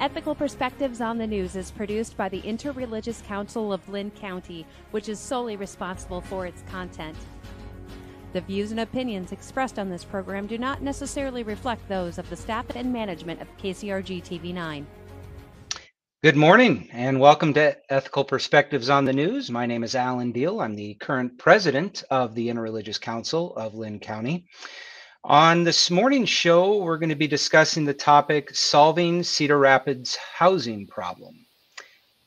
Ethical Perspectives on the News is produced by the Interreligious Council of Linn County, which is solely responsible for its content. The views and opinions expressed on this program do not necessarily reflect those of the staff and management of KCRG TV9. Good morning and welcome to Ethical Perspectives on the News. My name is Diehl. I'm the current president of the Interreligious Council of Linn County. On this morning's show, we're going to be discussing the topic, solving Cedar Rapids' housing problem.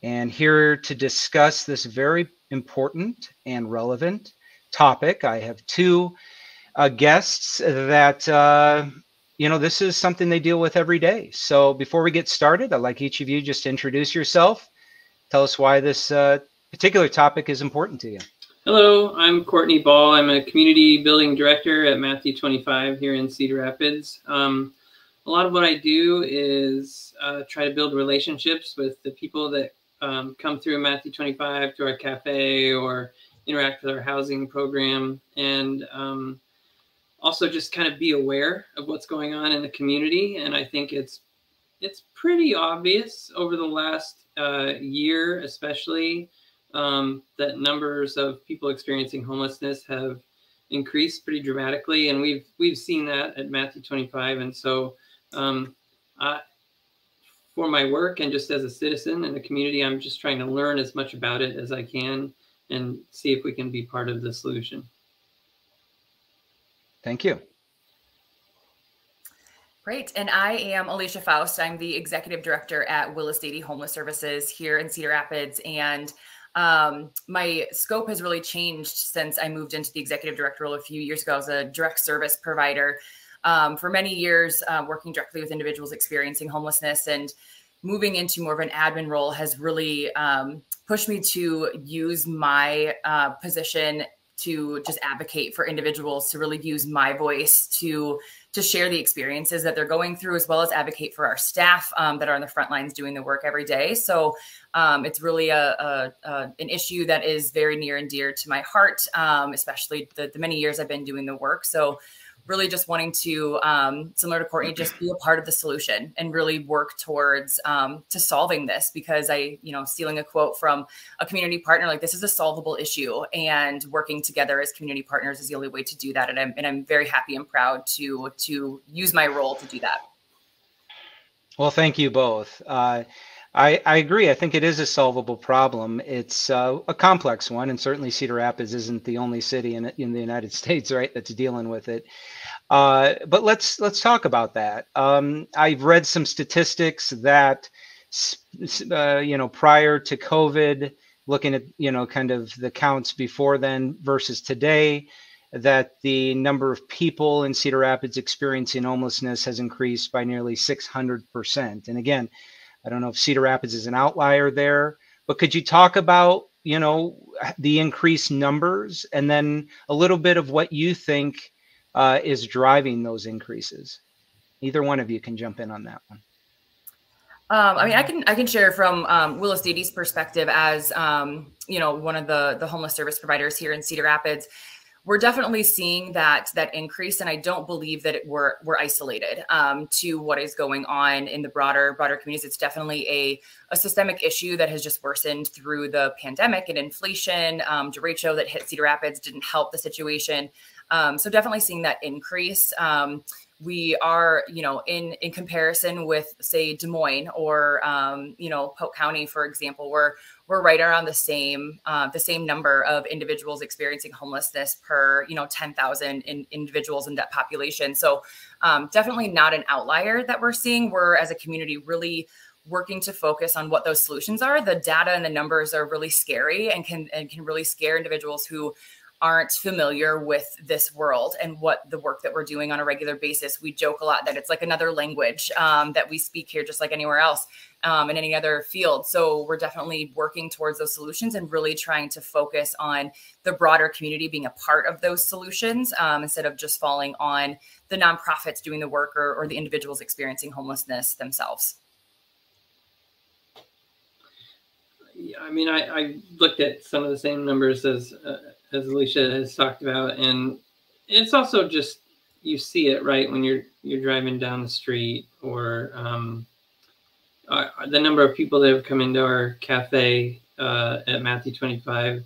And here to discuss this very important and relevant topic, I have two guests that, this is something they deal with every day. So before we get started, I'd like each of you just to introduce yourself. Tell us why this particular topic is important to you. Hello, I'm Courtney Ball. I'm a community building director at Matthew 25 here in Cedar Rapids. A lot of what I do is try to build relationships with the people that come through Matthew 25 to our cafe or interact with our housing program, and also just kind of be aware of what's going on in the community. And I think it's pretty obvious over the last year, especially, that numbers of people experiencing homelessness have increased pretty dramatically, and we've seen that at Matthew 25. And so, for my work and just as a citizen in the community, I'm just trying to learn as much about it as I can and see if we can be part of the solution. Thank you. Great. And I am Alicia Faust. I'm the executive director at Willis Dady Homeless Services here in Cedar Rapids. And my scope has really changed since I moved into the executive director role a few years ago. I was a direct service provider for many years, working directly with individuals experiencing homelessness, and moving into more of an admin role has really pushed me to use my position to just advocate for individuals, to really use my voice to share the experiences that they're going through, as well as advocate for our staff that are on the front lines doing the work every day. So it's really an issue that is very near and dear to my heart, especially the many years I've been doing the work. So really just wanting to, similar to Courtney, just be a part of the solution and really work towards to solving this, because stealing a quote from a community partner, like, this is a solvable issue, and working together as community partners is the only way to do that. And I'm very happy and proud to use my role to do that. Well, thank you both. I agree. I think it is a solvable problem. It's a complex one, and certainly Cedar Rapids isn't the only city in the United States, right, that's dealing with it. But let's talk about that. I've read some statistics that, prior to COVID, looking at, kind of the counts before then versus today, that the number of people in Cedar Rapids experiencing homelessness has increased by nearly 600%. And again, I don't know if Cedar Rapids is an outlier there, but could you talk about, the increased numbers, and then a little bit of what you think is driving those increases? Either one of you can jump in on that one. I can share from Willis Dady's perspective as, one of the homeless service providers here in Cedar Rapids. We're definitely seeing that increase, and I don't believe that we're isolated to what is going on in the broader communities. It's definitely a systemic issue that has just worsened through the pandemic and inflation. Derecho that hit Cedar Rapids didn't help the situation. So definitely seeing that increase. We are, in comparison with, say, Des Moines or, Polk County, for example, we're right around the same number of individuals experiencing homelessness per, 10,000 individuals in that population. So definitely not an outlier that we're seeing. We're, as a community, really working to focus on what those solutions are. The data and the numbers are really scary and can really scare individuals who aren't familiar with this world and what the work that we're doing on a regular basis. We joke a lot that it's like another language that we speak here, just like anywhere else in any other field. So we're definitely working towards those solutions and really trying to focus on the broader community being a part of those solutions instead of just falling on the nonprofits doing the work or the individuals experiencing homelessness themselves. Yeah, I looked at some of the same numbers as Alicia has talked about, and it's also just, you see it, right, when you're driving down the street, or the number of people that have come into our cafe at Matthew 25,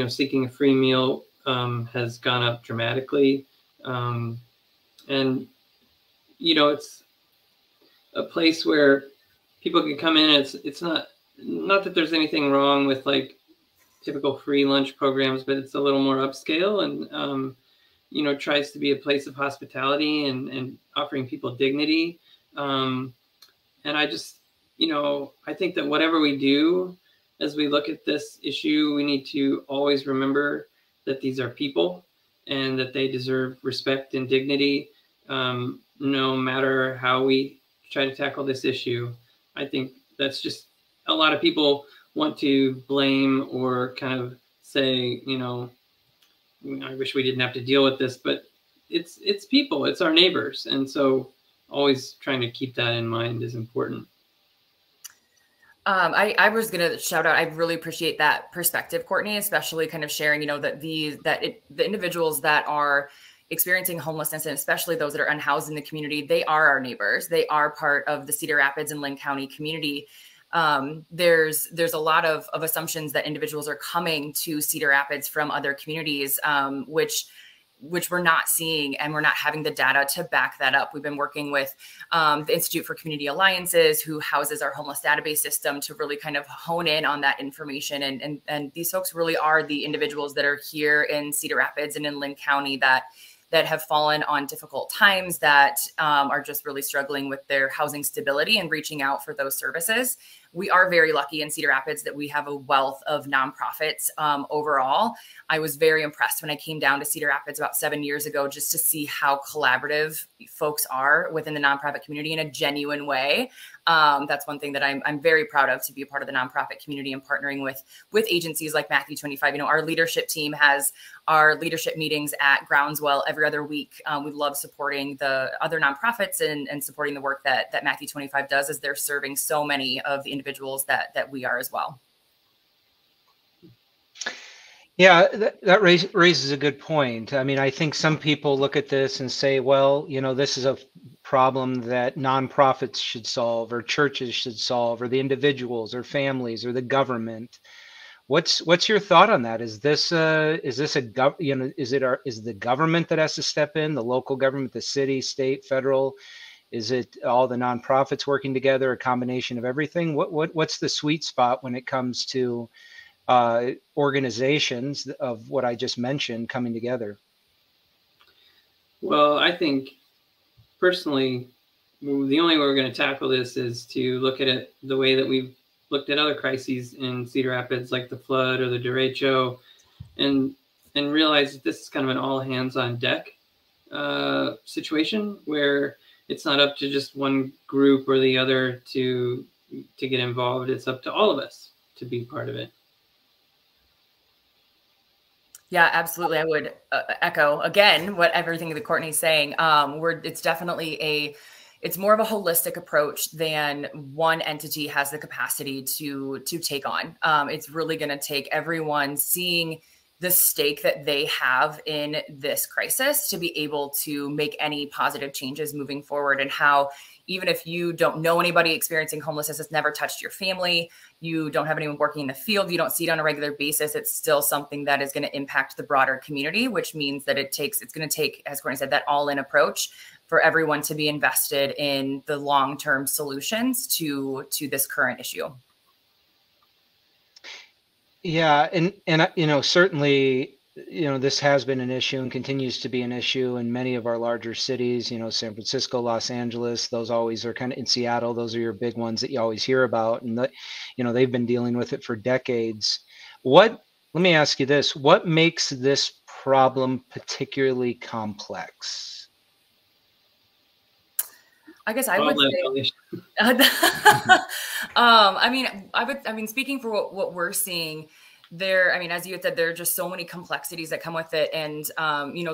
seeking a free meal has gone up dramatically. And, it's a place where people can come in. It's not that there's anything wrong with like typical free lunch programs, but it's a little more upscale and, tries to be a place of hospitality and offering people dignity. And I just, I think that whatever we do, as we look at this issue, we need to always remember that these are people and that they deserve respect and dignity, no matter how we try to tackle this issue. I think that's just a lot of people want to blame or kind of say, I wish we didn't have to deal with this, but it's people, it's our neighbors. And so always trying to keep that in mind is important. I was going to shout out, I really appreciate that perspective, Courtney, especially kind of sharing, that the individuals that are experiencing homelessness, and especially those that are unhoused in the community, they are our neighbors. They are part of the Cedar Rapids and Linn County community. There's a lot of assumptions that individuals are coming to Cedar Rapids from other communities, which we're not seeing, and we're not having the data to back that up. We've been working with the Institute for Community Alliances, who houses our homeless database system, to really kind of hone in on that information. And these folks really are the individuals that are here in Cedar Rapids and in Linn County that have fallen on difficult times, that are just really struggling with their housing stability and reaching out for those services. We are very lucky in Cedar Rapids that we have a wealth of nonprofits overall. I was very impressed when I came down to Cedar Rapids about 7 years ago, just to see how collaborative folks are within the nonprofit community in a genuine way. That's one thing that I'm very proud of, to be a part of the nonprofit community and partnering with agencies like Matthew 25. Our leadership team has our leadership meetings at Groundswell every other week. We love supporting the other nonprofits and supporting the work that Matthew 25 does, as they're serving so many of the individuals that we are as well. Yeah, that raises a good point. I mean, I think some people look at this and say, well, this is a problem that nonprofits should solve, or churches should solve, or the individuals or families or the government. What's your thought on that? Is the government that has to step in, the local government, the city, state, federal? Is it all the nonprofits working together, a combination of everything? What's the sweet spot when it comes to organizations of what I just mentioned coming together? Well, I think personally, the only way we're going to tackle this is to look at it the way that we've looked at other crises in Cedar Rapids, like the flood or the derecho, and realize that this is kind of an all hands on deck situation, where it's not up to just one group or the other to get involved. It's up to all of us to be part of it. Yeah, absolutely. I would echo again everything that Courtney's saying. It's definitely it's more of a holistic approach than one entity has the capacity to take on. It's really going to take everyone seeing the stake that they have in this crisis to be able to make any positive changes moving forward, and how, even if you don't know anybody experiencing homelessness, it's never touched your family, you don't have anyone working in the field, you don't see it on a regular basis, it's still something that is going to impact the broader community, which means that it's going to take, as Courtney said, that all-in approach for everyone to be invested in the long-term solutions to this current issue. Yeah, and certainly, this has been an issue and continues to be an issue in many of our larger cities. San Francisco, Los Angeles, those always are kind of, in Seattle, those are your big ones that you always hear about, and they've been dealing with it for decades. Let me ask you this: what makes this problem particularly complex? I guess I would say, speaking for what we're seeing there, as you had said, there are just so many complexities that come with it. And,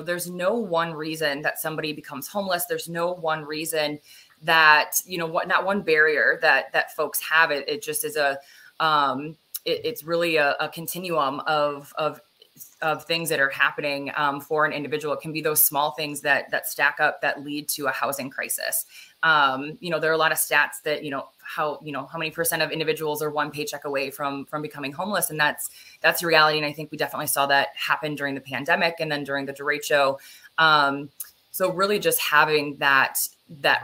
there's no one reason that somebody becomes homeless. There's no one reason that, not one barrier that folks have. It just is it's really a continuum of things that are happening for an individual. It can be those small things that stack up that lead to a housing crisis. There are a lot of stats that, how many % of individuals are one paycheck away from becoming homeless. And that's the reality. And I think we definitely saw that happen during the pandemic and then during the derecho. So really just having that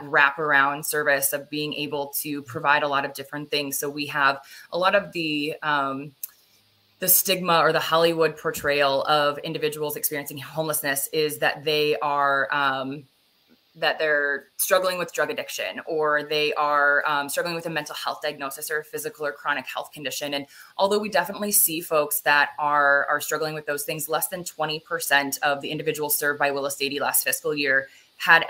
wraparound service of being able to provide a lot of different things. So we have a lot of the stigma or the Hollywood portrayal of individuals experiencing homelessness is that they are, that they're struggling with drug addiction, or they are struggling with a mental health diagnosis or a physical or chronic health condition. And although we definitely see folks that are struggling with those things, less than 20% of the individuals served by Willis Dady last fiscal year had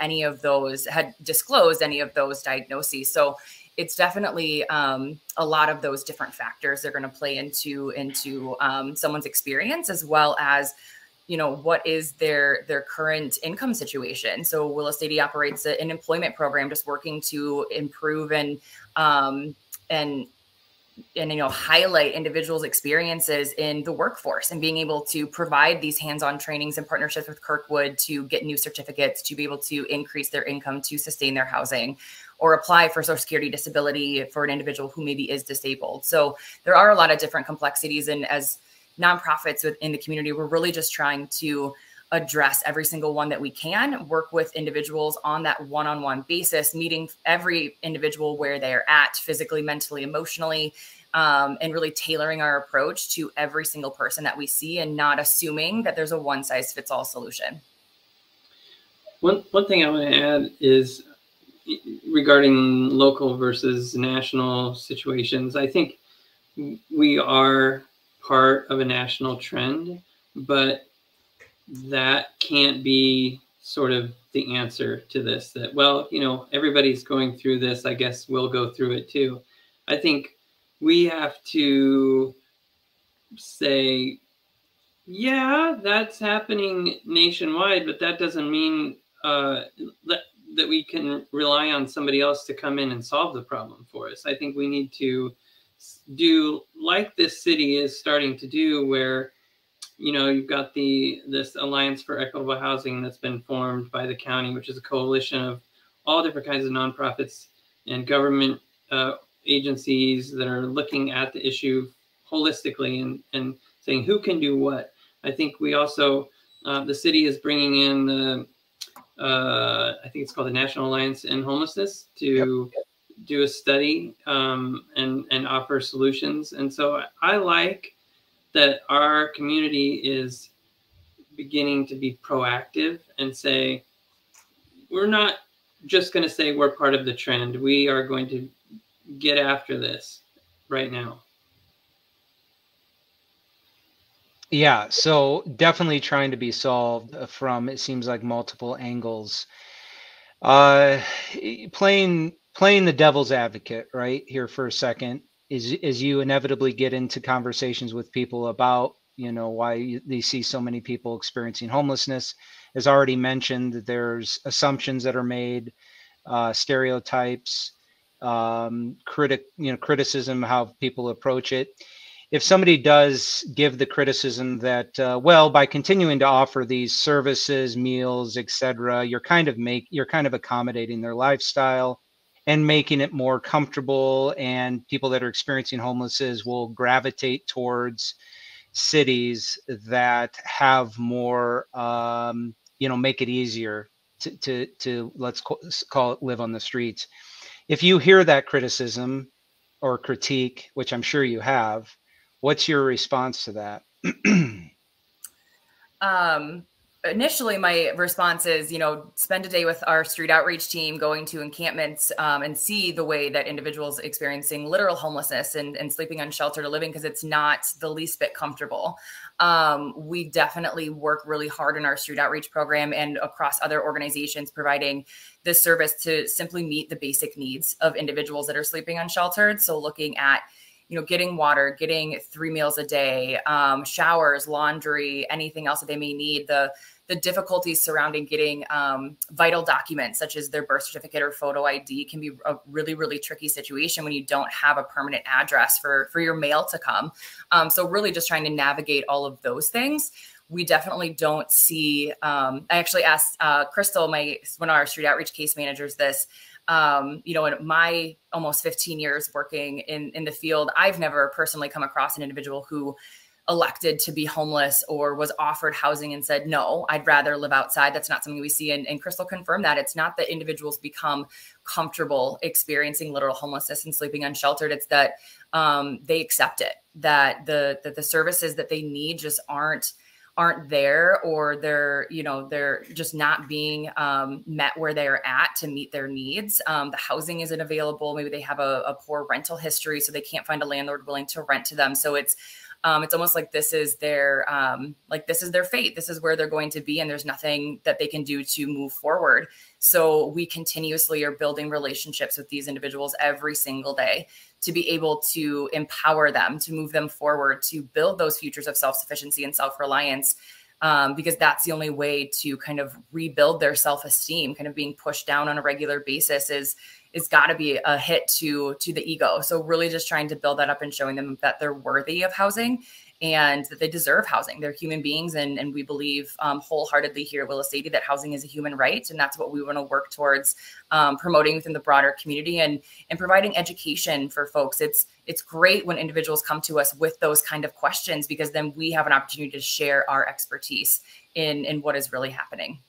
disclosed any of those diagnoses. So it's definitely a lot of those different factors that are going to play into someone's experience, as well as, what is their current income situation. So Willis Dady operates an employment program just working to improve and highlight individuals' experiences in the workforce and being able to provide these hands-on trainings and partnerships with Kirkwood to get new certificates to be able to increase their income to sustain their housing, or apply for Social Security disability for an individual who maybe is disabled. So there are a lot of different complexities. And as nonprofits within the community, we're really just trying to address every single one that we can, work with individuals on that one-on-one basis, meeting every individual where they're at physically, mentally, emotionally, and really tailoring our approach to every single person that we see and not assuming that there's a one-size-fits-all solution. One thing I want to add is regarding local versus national situations. I think we are part of a national trend, but that can't be sort of the answer to this, that, well, everybody's going through this, I guess we'll go through it too. I think we have to say, yeah, that's happening nationwide, but that doesn't mean that we can rely on somebody else to come in and solve the problem for us. I think we need to do like this city is starting to do, where you've got this Alliance for Equitable Housing that's been formed by the county, which is a coalition of all different kinds of nonprofits and government agencies that are looking at the issue holistically and saying who can do what. I think we also, the city is bringing in the, I think it's called the National Alliance in Homelessness to do a study and offer solutions. And so I like that our community is beginning to be proactive and say, we're not just going to say we're part of the trend. We are going to get after this right now. Yeah, so definitely trying to be solved from, it seems like, multiple angles. Playing the devil's advocate right here for a second, is you inevitably get into conversations with people about, why they see so many people experiencing homelessness. As already mentioned, there's assumptions that are made, stereotypes, criticism, how people approach it. If somebody does give the criticism that, well, by continuing to offer these services, meals, etc., you're kind of accommodating their lifestyle and making it more comfortable, and people that are experiencing homelessness will gravitate towards cities that have more, make it easier to let's call it live on the streets. If you hear that criticism or critique, which I'm sure you have, what's your response to that? Initially, my response is, spend a day with our street outreach team, going to encampments and see the way that individuals experiencing literal homelessness and sleeping unsheltered living, because it's not the least bit comfortable. We definitely work really hard in our street outreach program and across other organizations providing this service to simply meet the basic needs of individuals that are sleeping unsheltered. So looking at getting water, getting 3 meals a day, showers, laundry, anything else that they may need, the the difficulties surrounding getting vital documents such as their birth certificate or photo ID can be a really, really tricky situation when you don't have a permanent address for your mail to come. So really just trying to navigate all of those things. We definitely don't see, I actually asked Crystal, one of our street outreach case managers, this, you know, in my almost 15 years working in the field, I've never personally come across an individual who elected to be homeless or was offered housing and said, no, I'd rather live outside. That's not something we see. And Crystal confirmed that. It's not that individuals become comfortable experiencing literal homelessness and sleeping unsheltered. It's that they accept it, that the services that they need just aren't there, or they're just not being met where they're at to meet their needs. The housing isn't available. Maybe they have a poor rental history, so they can't find a landlord willing to rent to them. So it's almost like this is their fate. This is where they're going to be, and there's nothing that they can do to move forward. So we continuously are building relationships with these individuals every single day to be able to empower them, to move them forward, to build those futures of self-sufficiency and self-reliance, because that's the only way to kind of rebuild their self-esteem. Kind of being pushed down on a regular basis is got to be a hit to the ego. So really just trying to build that up and showing them that they're worthy of housing and that they deserve housing. They're human beings. And we believe wholeheartedly here at Willis Dady that housing is a human right. And that's what we want to work towards promoting within the broader community and providing education for folks. It's great when individuals come to us with those kind of questions, because then we have an opportunity to share our expertise in what is really happening.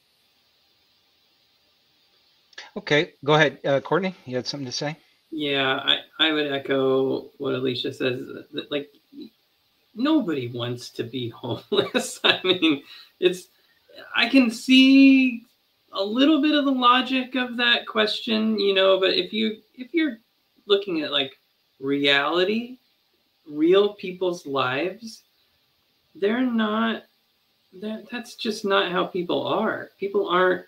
Okay, go ahead, Courtney. You had something to say? Yeah, I would echo what Alicia says. That, like, nobody wants to be homeless. I mean, I can see a little bit of the logic of that question, you know, but if you're looking at like reality, real people's lives, that's just not how people are. People aren't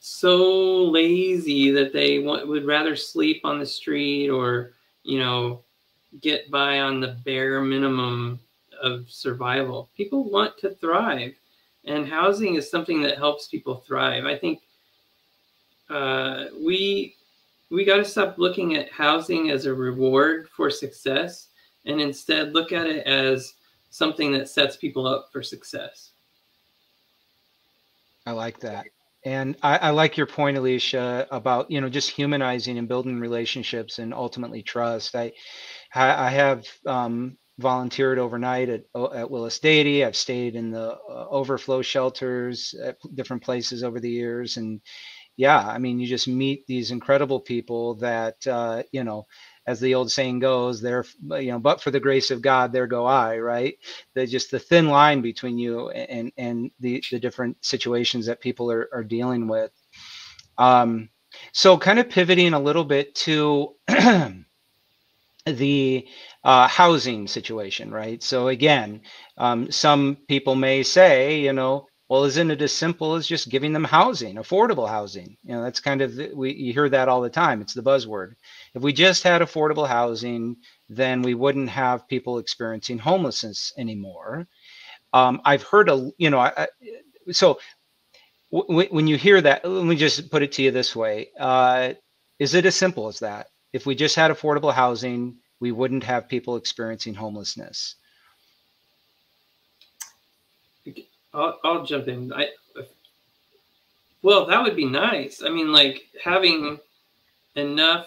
so lazy that they would rather sleep on the street or, you know, get by on the bare minimum of survival. People want to thrive, and housing is something that helps people thrive. I think we got to stop looking at housing as a reward for success and instead look at it as something that sets people up for success. I like that. And I like your point, Alicia, about, you know, just humanizing and building relationships and ultimately trust. I have volunteered overnight at Willis Dady. I've stayed in the overflow shelters at different places over the years. And yeah, I mean, you just meet these incredible people that, you know, as the old saying goes, they're, you know, but for the grace of God, there go I, right? Just the thin line between you and the different situations that people are dealing with. So kind of pivoting a little bit to the housing situation, right? So again, some people may say, you know, well, isn't it as simple as just giving them housing, affordable housing? You know, that's kind of, you hear that all the time. It's the buzzword. If we just had affordable housing, then we wouldn't have people experiencing homelessness anymore. I've heard, you know, so when you hear that, let me just put it to you this way. Is it as simple as that? If we just had affordable housing, we wouldn't have people experiencing homelessness. I'll jump in. Well, that would be nice. I mean, like, having enough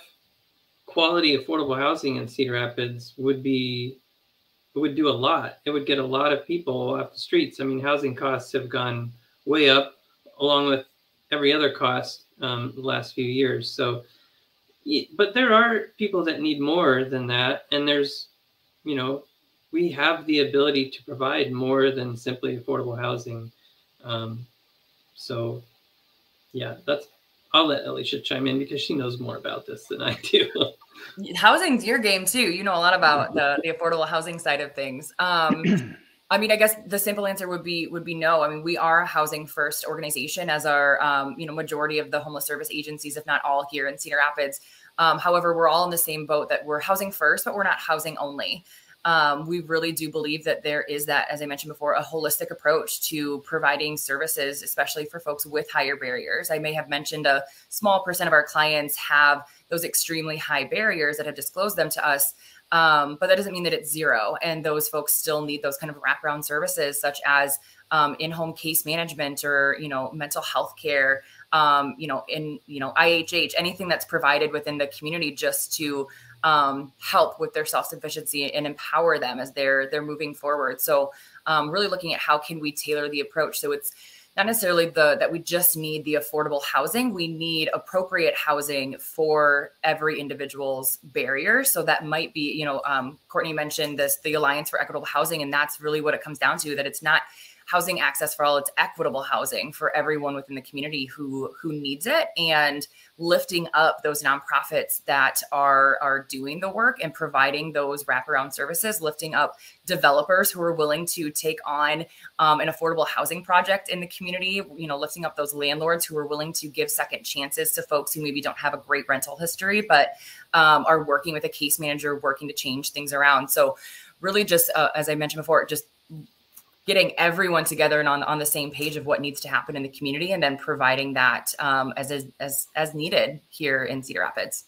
quality affordable housing in Cedar Rapids would do a lot. It would get a lot of people off the streets. I mean, housing costs have gone way up along with every other cost the last few years. So, but there are people that need more than that. And there's, you know, we have the ability to provide more than simply affordable housing. So yeah, I'll let Alicia chime in because she knows more about this than I do. Housing's your game too. You know a lot about the affordable housing side of things. I mean, I guess the simple answer would be no. I mean, we are a housing first organization, as our, you know, majority of the homeless service agencies, if not all, here in Cedar Rapids. However, we're all in the same boat that we're housing first, but we're not housing only. we really do believe that there is that, as I mentioned before, a holistic approach to providing services, especially for folks with higher barriers. I may have mentioned a small percent of our clients have those extremely high barriers that have disclosed them to us. But that doesn't mean that it's zero. And those folks still need those kind of wraparound services, such as in-home case management or, mental health care, IHH, anything that's provided within the community just to help with their self-sufficiency and empower them as they're moving forward. So really looking at how can we tailor the approach. So it's not necessarily that we just need the affordable housing. We need appropriate housing for every individual's barriers. So that might be, Courtney mentioned the Alliance for Equitable Housing, and that's really what it comes down to, that it's not housing access for all, it's equitable housing for everyone within the community who needs it, and lifting up those nonprofits that are doing the work and providing those wraparound services, lifting up developers who are willing to take on an affordable housing project in the community, lifting up those landlords who are willing to give second chances to folks who maybe don't have a great rental history, but are working with a case manager, working to change things around. So really just, as I mentioned before, just getting everyone together and on the same page of what needs to happen in the community, and then providing that as needed here in Cedar Rapids.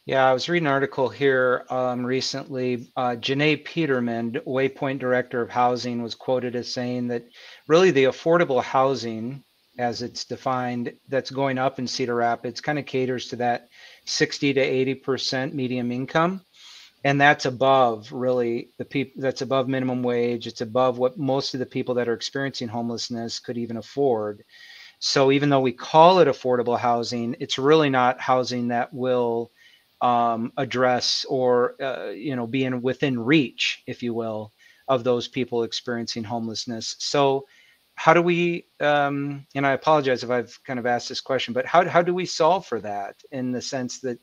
Yeah, I was reading an article here recently. Janae Peterman, Waypoint Director of Housing, was quoted as saying that really the affordable housing, as it's defined, that's going up in Cedar Rapids kind of caters to that 60 to 80% medium income. And that's above really the people, that's above minimum wage. It's above what most of the people that are experiencing homelessness could even afford. So even though we call it affordable housing, it's really not housing that will address or, be within reach, if you will, of those people experiencing homelessness. So how do we, and I apologize if I've kind of asked this question, but how do we solve for that, in the sense that,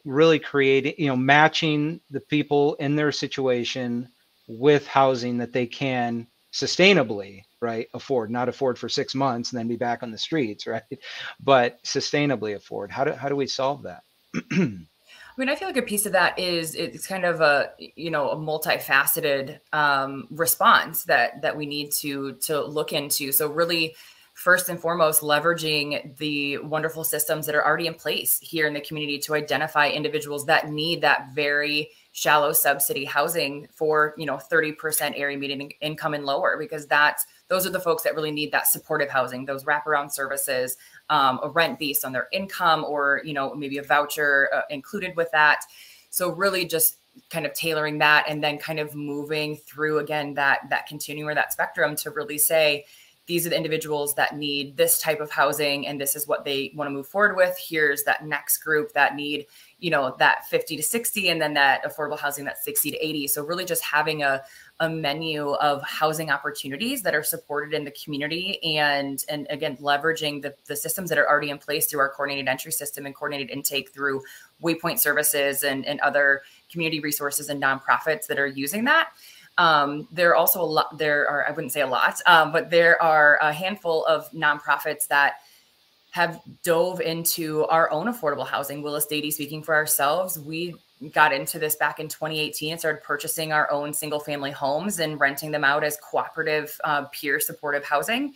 really creating, matching the people in their situation with housing that they can sustainably, right, not afford for 6 months and then be back on the streets, right, but sustainably afford. How do we solve that? I feel like a piece of that is it's kind of a multifaceted response that we need to look into. So really, first and foremost, leveraging the wonderful systems that are already in place here in the community to identify individuals that need that very shallow subsidy housing for 30% area median income and lower, because those are the folks that really need that supportive housing, those wraparound services, a rent based on their income, or maybe a voucher included with that. So really just kind of tailoring that, and then kind of moving through again that continuum or that spectrum to really say, these are the individuals that need this type of housing, and this is what they want to move forward with. Here's that next group that need, that 50 to 60, and then that affordable housing, that's 60 to 80. So really just having a menu of housing opportunities that are supported in the community, and again, leveraging the systems that are already in place through our coordinated entry system and coordinated intake through Waypoint services and other community resources and nonprofits that are using that. There are also I wouldn't say a lot, but there are a handful of nonprofits that have dove into our own affordable housing. Willis, Dady, speaking for ourselves, we got into this back in 2018 and started purchasing our own single family homes and renting them out as cooperative peer supportive housing.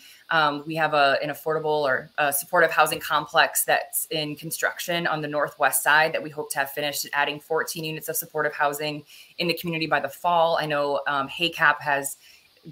We have an affordable or supportive housing complex that's in construction on the northwest side that we hope to have finished, adding 14 units of supportive housing in the community by the fall. I know HACAP has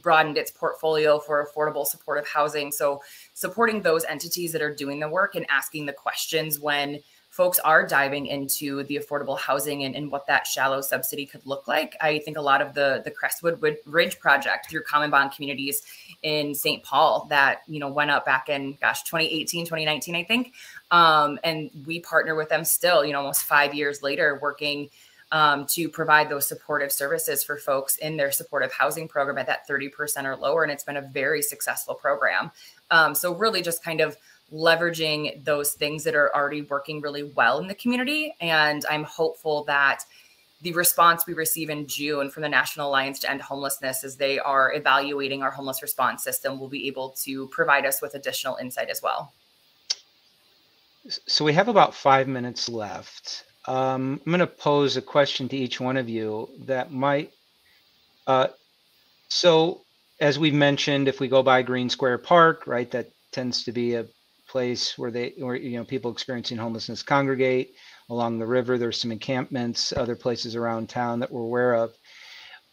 broadened its portfolio for affordable supportive housing. So supporting those entities that are doing the work and asking the questions when folks are diving into the affordable housing and what that shallow subsidy could look like. I think a lot of the Crestwood Ridge project through Common Bond Communities in St. Paul that, went up back in, 2018, 2019, I think. And we partner with them still, almost 5 years later, working to provide those supportive services for folks in their supportive housing program at that 30% or lower. And it's been a very successful program. So really just kind of leveraging those things that are already working really well in the community. And I'm hopeful that the response we receive in June from the National Alliance to End Homelessness, as they are evaluating our homeless response system, will be able to provide us with additional insight as well. So we have about 5 minutes left. I'm going to pose a question to each one of you that might, so as we've mentioned, if we go by Green Square Park, right, that tends to be a place where people experiencing homelessness congregate. Along the river, there's some encampments, other places around town that we're aware of.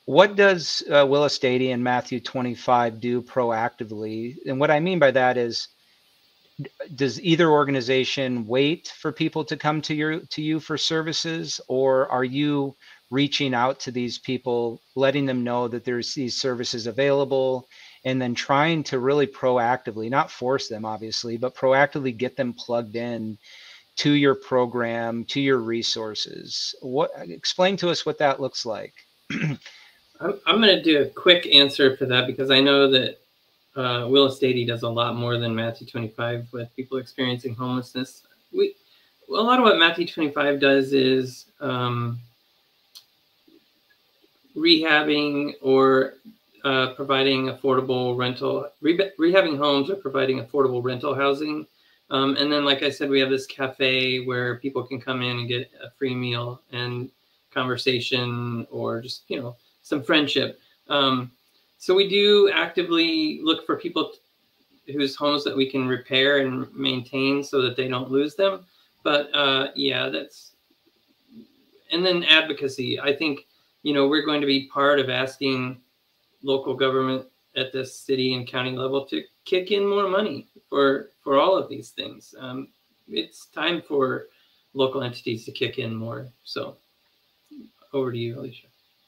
What does Willis, Dady, and Matthew 25 do proactively? And what I mean by that is, does either organization wait for people to come to you for services, or are you reaching out to these people, letting them know that there's these services available, and then trying to really proactively, not force them obviously, but proactively get them plugged in to your program, to your resources? Explain to us what that looks like. I'm going to do a quick answer for that, because I know that Willis Dady does a lot more than Matthew 25 with people experiencing homelessness. A lot of what Matthew 25 does is rehabbing or providing affordable rental, rehabbing homes or providing affordable rental housing. And then, like I said, we have this cafe where people can come in and get a free meal and conversation, or just, some friendship. So we do actively look for people whose homes that we can repair and maintain so that they don't lose them. But yeah, and then advocacy. I think, we're going to be part of asking local government at the city and county level to kick in more money for all of these things. It's time for local entities to kick in more. So over to you, Alicia.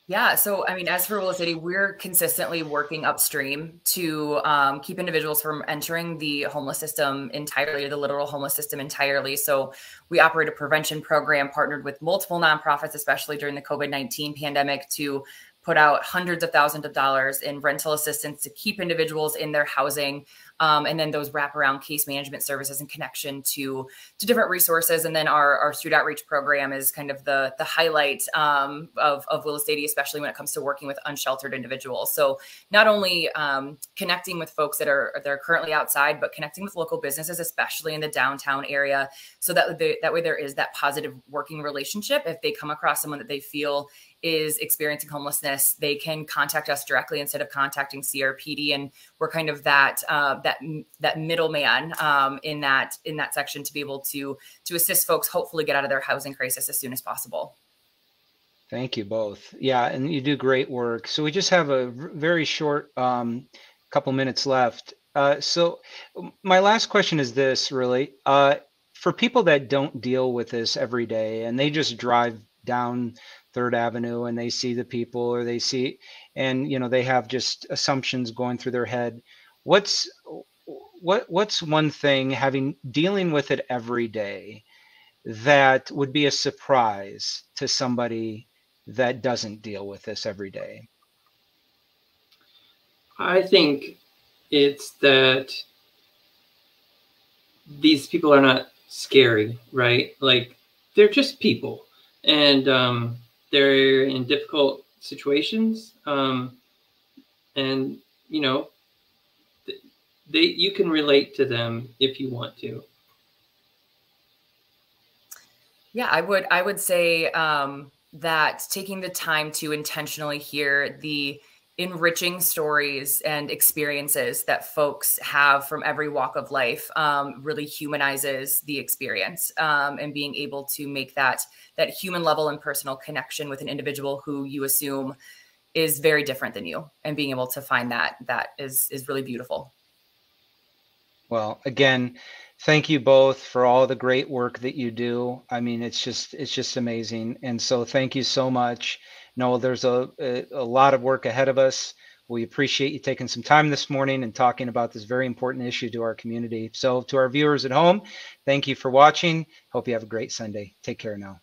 Yeah. So, I mean, as for Willis Dady, we're consistently working upstream to keep individuals from entering the homeless system entirely, the literal homeless system entirely. So we operate a prevention program partnered with multiple nonprofits, especially during the COVID-19 pandemic, to put out hundreds of thousands of dollars in rental assistance to keep individuals in their housing. And then those wraparound case management services in connection to different resources. And then our street outreach program is kind of the highlight of Willis Dady, especially when it comes to working with unsheltered individuals. So not only connecting with folks that are currently outside, but connecting with local businesses, especially in the downtown area, so that way there is that positive working relationship. If they come across someone that they feel is experiencing homelessness, they can contact us directly instead of contacting CRPD, and we're kind of that middleman in that section to be able to assist folks hopefully get out of their housing crisis as soon as possible. Thank you both. Yeah, and you do great work. So we just have a very short couple minutes left. So my last question is this, really. For people that don't deal with this every day and they just drive down 3rd Avenue and they see the people, or they see, and they have just assumptions going through their head, what's one thing, dealing with it every day, that would be a surprise to somebody that doesn't deal with this every day? I think it's that these people are not scary, right? Like, they're just people, and they're in difficult situations, and you can relate to them if you want to. Yeah, I would say that taking the time to intentionally hear the enriching stories and experiences that folks have from every walk of life really humanizes the experience, and being able to make that human level and personal connection with an individual who you assume is very different than you, and being able to find that is really beautiful. Well, again, thank you both for all the great work that you do. I mean, it's just amazing. And so thank you so much. No, there's a lot of work ahead of us. We appreciate you taking some time this morning and talking about this very important issue to our community. So to our viewers at home, thank you for watching. Hope you have a great Sunday. Take care now.